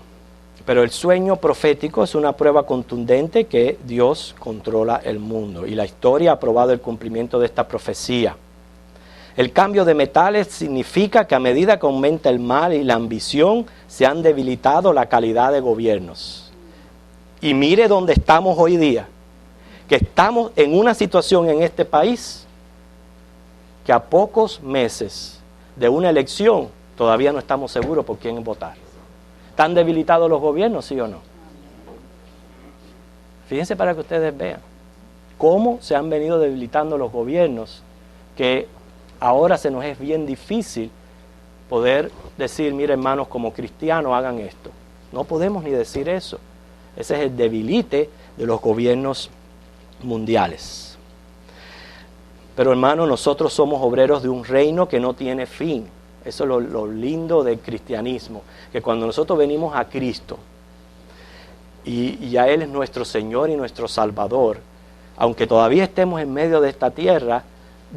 Pero el sueño profético es una prueba contundente que Dios controla el mundo. Y la historia ha probado el cumplimiento de esta profecía. El cambio de metales significa que a medida que aumenta el mal y la ambición, se han debilitado la calidad de gobiernos. Y mire dónde estamos hoy día, que estamos en una situación en este país que a pocos meses de una elección todavía no estamos seguros por quién votar. ¿Están debilitados los gobiernos, sí o no? Fíjense para que ustedes vean cómo se han venido debilitando los gobiernos, que ahora se nos es bien difícil poder decir: mire, hermanos, como cristianos hagan esto. No podemos ni decir eso. Ese es el debilite de los gobiernos mundiales. Pero, hermanos, nosotros somos obreros de un reino que no tiene fin. Eso es lo lindo del cristianismo, que cuando nosotros venimos a Cristo y a Él es nuestro Señor y nuestro Salvador, aunque todavía estemos en medio de esta tierra,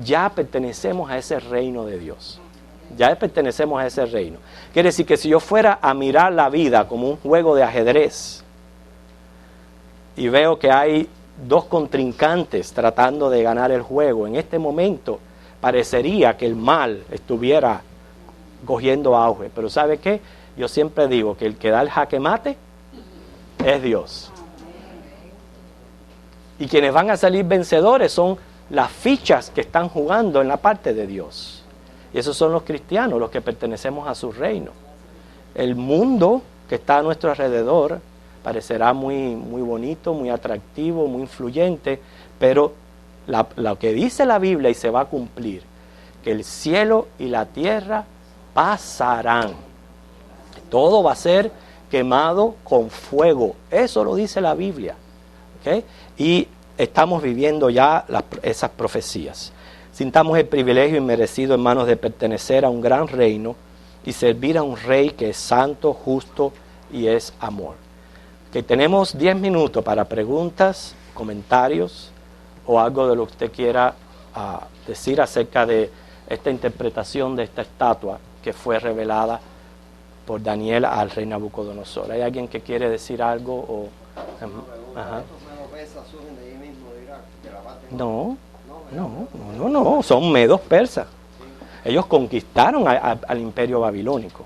ya pertenecemos a ese reino de Dios. Ya pertenecemos a ese reino. Quiere decir que si yo fuera a mirar la vida como un juego de ajedrez y veo que hay 2 contrincantes tratando de ganar el juego, en este momento parecería que el mal estuviera cogiendo auge. Pero ¿sabe qué? Yo siempre digo que el que da el jaque mate es Dios. Y quienes van a salir vencedores son las fichas que están jugando en la parte de Dios. Y esos son los cristianos, los que pertenecemos a su reino. El mundo que está a nuestro alrededor parecerá muy bonito, muy atractivo, muy influyente, pero lo que dice la Biblia, y se va a cumplir, que el cielo y la tierra pasarán. Todo va a ser quemado con fuego. Eso lo dice la Biblia. ¿Okay? Y estamos viviendo ya esas profecías. Sintamos el privilegio inmerecido, hermanos, de pertenecer a un gran reino y servir a un rey que es santo, justo y es amor. Que tenemos 10 minutos para preguntas, comentarios o algo de lo que usted quiera decir acerca de esta interpretación de esta estatua que fue revelada por Daniel al rey Nabucodonosor. ¿Hay alguien que quiere decir algo? Ajá. No, son medos persas. Ellos conquistaron al imperio babilónico.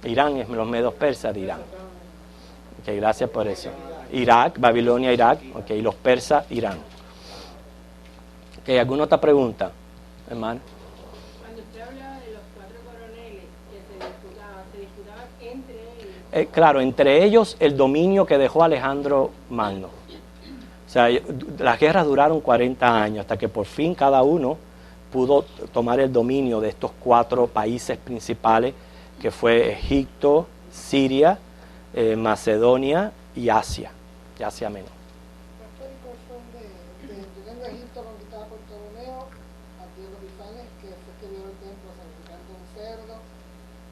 Irán es los medos persas de Irán. Ok, gracias por eso. Irak, Babilonia, Irak, ok, los persas, Irán. Ok, ¿alguna otra pregunta, hermano? Cuando usted habla de los 4 coroneles que se disputaban entre ellos. Claro, entre ellos el dominio que dejó Alejandro Magno. O sea, las guerras duraron 40 años hasta que por fin cada uno pudo tomar el dominio de estos 4 países principales, que fue Egipto, Siria, Macedonia y Asia Menor. Llegando a Egipto conquistada por Ptolomeo, Antíoco Epifanes, que fue que dio el templo sacrificando un cerdo,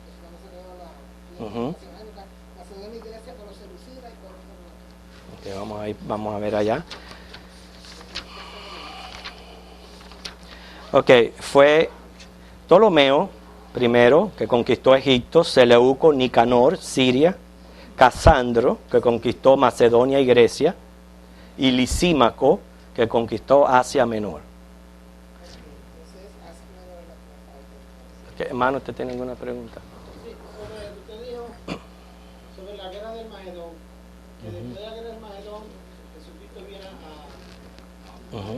que es cuando se creó la segunda iglesia por los seleucidas y por los Okay, vamos a ver allá. Ok, fue Ptolomeo primero, que conquistó Egipto, Seleuco, Nicanor, Siria, Casandro, que conquistó Macedonia y Grecia, y Lisímaco, que conquistó Asia Menor. Entonces, hace una de las ¿Qué, hermano, usted tiene alguna pregunta? Sí, sobre lo que usted dijo sobre la guerra del Magedón, que después de la guerra del Magedón, Jesucristo viene a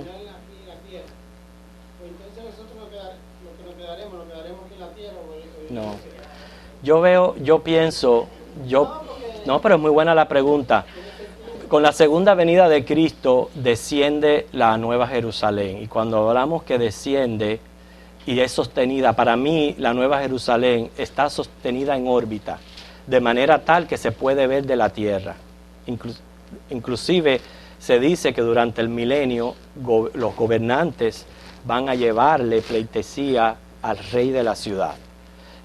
reinar aquí en la tierra. Pues entonces nosotros nos quedaremos aquí en la tierra. No. Yo pienso, no, pero es muy buena la pregunta. Con la segunda venida de Cristo desciende la Nueva Jerusalén. Y cuando hablamos que desciende y es sostenida, para mí la Nueva Jerusalén está sostenida en órbita, de manera tal que se puede ver de la tierra. Inclusive se dice que durante el milenio los gobernantes van a llevarle pleitesía al rey de la ciudad.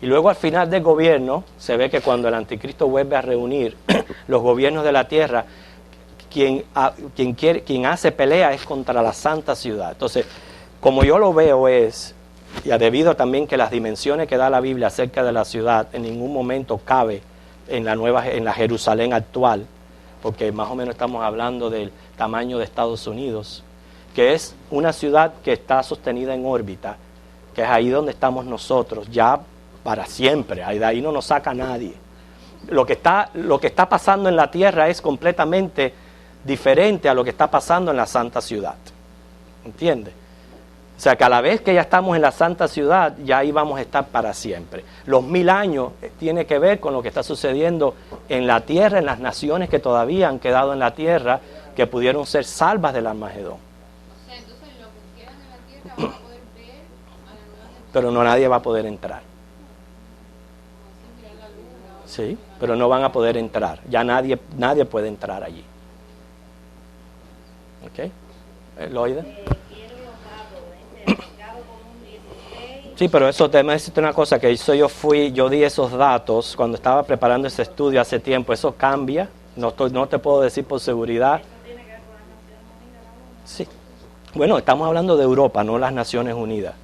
Y luego al final del gobierno se ve que cuando el anticristo vuelve a reunir los gobiernos de la tierra, quien hace pelea es contra la santa ciudad. Entonces, como yo lo veo es, y debido también que las dimensiones que da la Biblia acerca de la ciudad en ningún momento cabe en la Jerusalén actual, porque más o menos estamos hablando del tamaño de Estados Unidos, que es una ciudad que está sostenida en órbita, que es ahí donde estamos nosotros, ya para siempre, de ahí no nos saca nadie. Lo que está pasando en la tierra es completamente diferente a lo que está pasando en la santa ciudad. ¿Entiende? O sea que a la vez que ya estamos en la santa ciudad, ya ahí vamos a estar para siempre. Los 1000 años tiene que ver con lo que está sucediendo en la tierra, en las naciones que todavía han quedado en la tierra, que pudieron ser salvas del Armagedón. O sea, entonces los que quedan en la tierra van a poder ver a la nueva Jerusalén. Pero no nadie va a poder entrar. Sí, pero no van a poder entrar. Ya nadie puede entrar allí. ¿Ok? ¿Loide? Sí, pero eso te me decirte una cosa, que yo di esos datos cuando estaba preparando ese estudio hace tiempo. Eso cambia, no te puedo decir por seguridad. Sí. Bueno, estamos hablando de Europa, no las Naciones Unidas.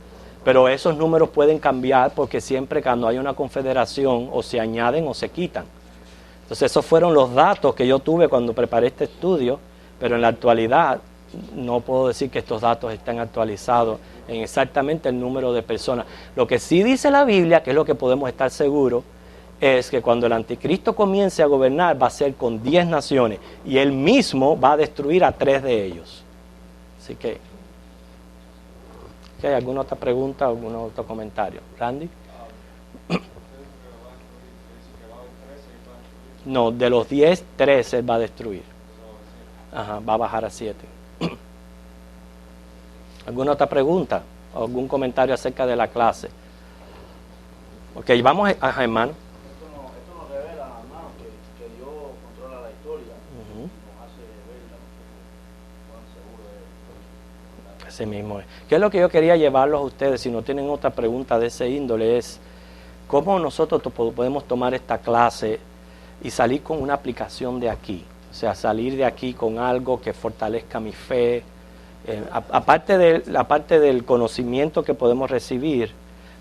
Pero esos números pueden cambiar porque siempre cuando hay una confederación o se añaden o se quitan. Entonces esos fueron los datos que yo tuve cuando preparé este estudio, pero en la actualidad no puedo decir que estos datos estén actualizados en exactamente el número de personas. Lo que sí dice la Biblia, que es lo que podemos estar seguros, es que cuando el anticristo comience a gobernar va a ser con 10 naciones y él mismo va a destruir a 3 de ellos. Así que, ¿hay alguna otra pregunta o algún otro comentario? ¿Randy? No, de los 10, 3 él va a destruir. Ajá, va a bajar a 7. ¿Alguna otra pregunta? ¿O algún comentario acerca de la clase? Ok, vamos a hermano. Esto nos revela, hermano, que Dios controla la historia. Nos hace verla cuán seguro es. Ese mismo es. ¿Qué es lo que yo quería llevarlos a ustedes? Si no tienen otra pregunta de ese índole, es cómo nosotros podemos tomar esta clase y salir con una aplicación de aquí. O sea, salir de aquí con algo que fortalezca mi fe. Aparte del conocimiento que podemos recibir,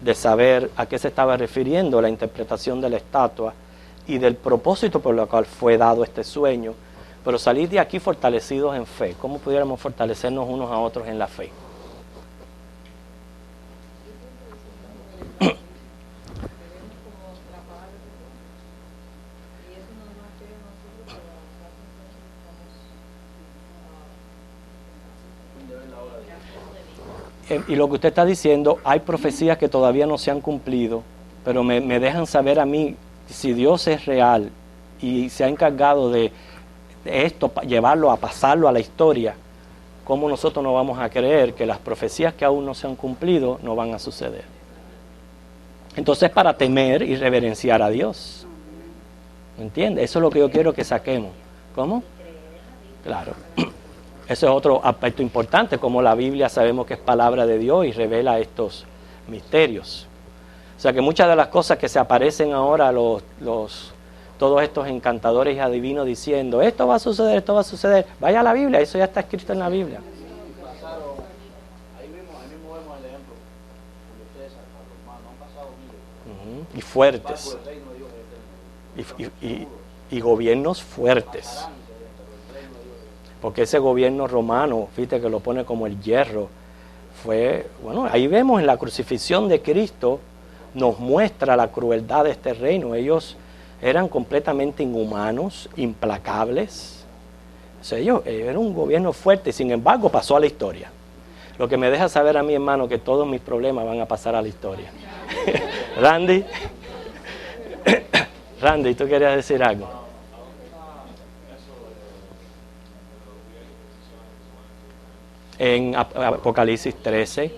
de saber a qué se estaba refiriendo la interpretación de la estatua y del propósito por el cual fue dado este sueño, pero salir de aquí fortalecidos en fe. ¿Cómo pudiéramos fortalecernos unos a otros en la fe? Y lo que usted está diciendo, hay profecías que todavía no se han cumplido, pero me dejan saber a mí, si Dios es real y se ha encargado de esto, llevarlo a pasarlo a la historia, ¿cómo nosotros no vamos a creer que las profecías que aún no se han cumplido no van a suceder? Entonces, para temer y reverenciar a Dios. ¿Me entiende? Eso es lo que yo quiero que saquemos. ¿Cómo? Claro. Ese es otro aspecto importante, como la Biblia sabemos que es palabra de Dios y revela estos misterios. O sea que muchas de las cosas que se aparecen ahora, todos estos encantadores y adivinos diciendo, esto va a suceder, vaya a la Biblia, eso ya está escrito en la Biblia. Ahí mismo vemos el ejemplo. Julio César, Carlos Magno, han pasado miles. Y fuertes. Por el reino de Dios es eterno. y gobiernos fuertes. Porque ese gobierno romano, fíjate que lo pone como el hierro, ahí vemos en la crucifixión de Cristo, nos muestra la crueldad de este reino. Ellos eran completamente inhumanos, implacables. O sea, ellos eran un gobierno fuerte, y sin embargo pasó a la historia. Lo que me deja saber a mí, hermano, que todos mis problemas van a pasar a la historia. Randy, ¿tú querías decir algo? En Apocalipsis 13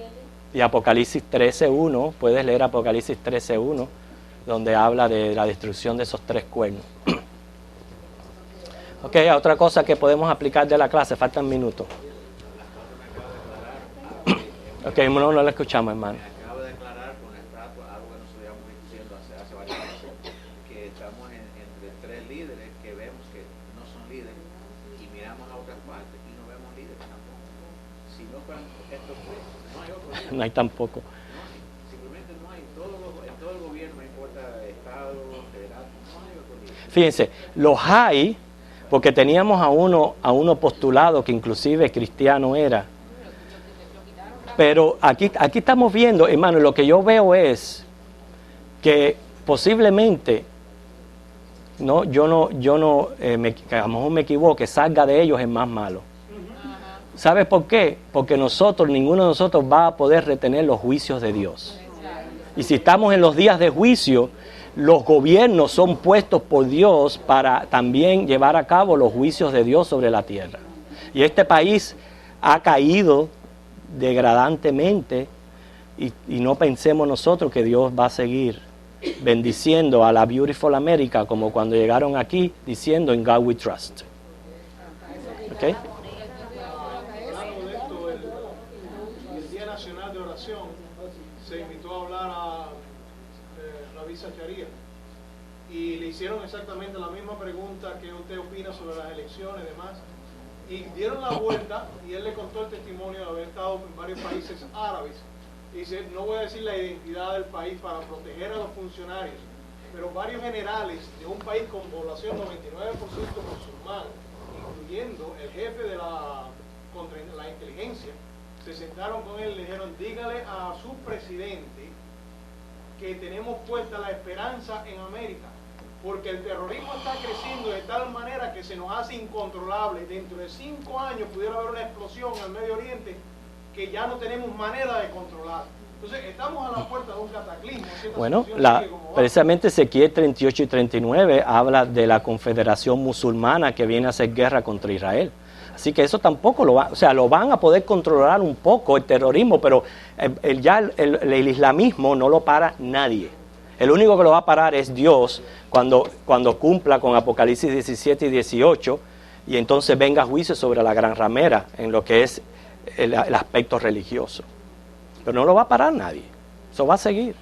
y Apocalipsis 13:1, puedes leer Apocalipsis 13:1, donde habla de la destrucción de esos 3 cuernos. Ok, otra cosa que podemos aplicar de la clase, faltan minutos. Ok, no la escuchamos, hermano. Acabo de declarar con la estatua algo que nos habíamos diciendo hace varios meses, que estamos entre 3 líderes que vemos que no son líderes y miramos a otras partes y no vemos líderes tampoco. Si no fueran estos 3, no hay otro líder. No hay tampoco. Simplemente no hay. En todo el gobierno, no importa Estado, federal, no hay otro líder. Fíjense, los hay, porque teníamos a uno postulado que inclusive cristiano era. Pero aquí estamos viendo, hermano, lo que yo veo es que posiblemente, a lo mejor me equivoque, salga de ellos el más malo. ¿Sabes por qué? Porque ninguno de nosotros va a poder retener los juicios de Dios. Y si estamos en los días de juicio, los gobiernos son puestos por Dios para también llevar a cabo los juicios de Dios sobre la tierra. Y este país ha caído degradantemente y no pensemos nosotros que Dios va a seguir bendiciendo a la Beautiful America como cuando llegaron aquí diciendo In God We Trust. ¿Ok? Hablando de esto, el Día Nacional de Oración se invitó a hablar a Ravi Zacharias y le hicieron exactamente la misma pregunta que usted opina sobre las elecciones y demás. Y dieron la vuelta y él le contó el testimonio de haber estado en varios países árabes. Y dice, no voy a decir la identidad del país para proteger a los funcionarios, pero varios generales de un país con población 99% musulmán, incluyendo el jefe de la inteligencia, se sentaron con él y le dijeron, dígale a su presidente que tenemos puesta la esperanza en América, porque el terrorismo está creciendo de tal manera que se nos hace incontrolable. Dentro de 5 años pudiera haber una explosión en el Medio Oriente que ya no tenemos manera de controlar. Entonces estamos a la puerta de un cataclismo. Bueno, precisamente Ezequiel 38 y 39 habla de la confederación musulmana que viene a hacer guerra contra Israel. Así que eso tampoco lo van a poder controlar un poco el terrorismo, pero el islamismo no lo para nadie. El único que lo va a parar es Dios cuando cumpla con Apocalipsis 17 y 18 y entonces venga juicio sobre la gran ramera en lo que es el aspecto religioso. Pero no lo va a parar nadie. Eso va a seguir.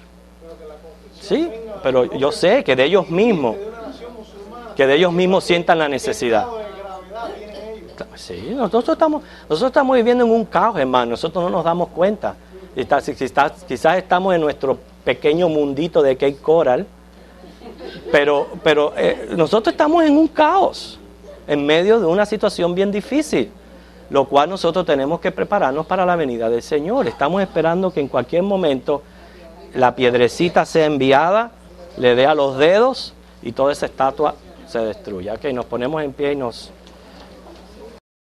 Sí, pero yo sé que de ellos mismos sientan la necesidad. Sí, nosotros estamos viviendo en un caos, hermano. Nosotros no nos damos cuenta. Quizás estamos en nuestro pequeño mundito de Cape Coral, pero nosotros estamos en un caos, en medio de una situación bien difícil, lo cual nosotros tenemos que prepararnos para la venida del Señor. Estamos esperando que en cualquier momento la piedrecita sea enviada, le dé a los dedos y toda esa estatua se destruya. Ok, nos ponemos en pie y nos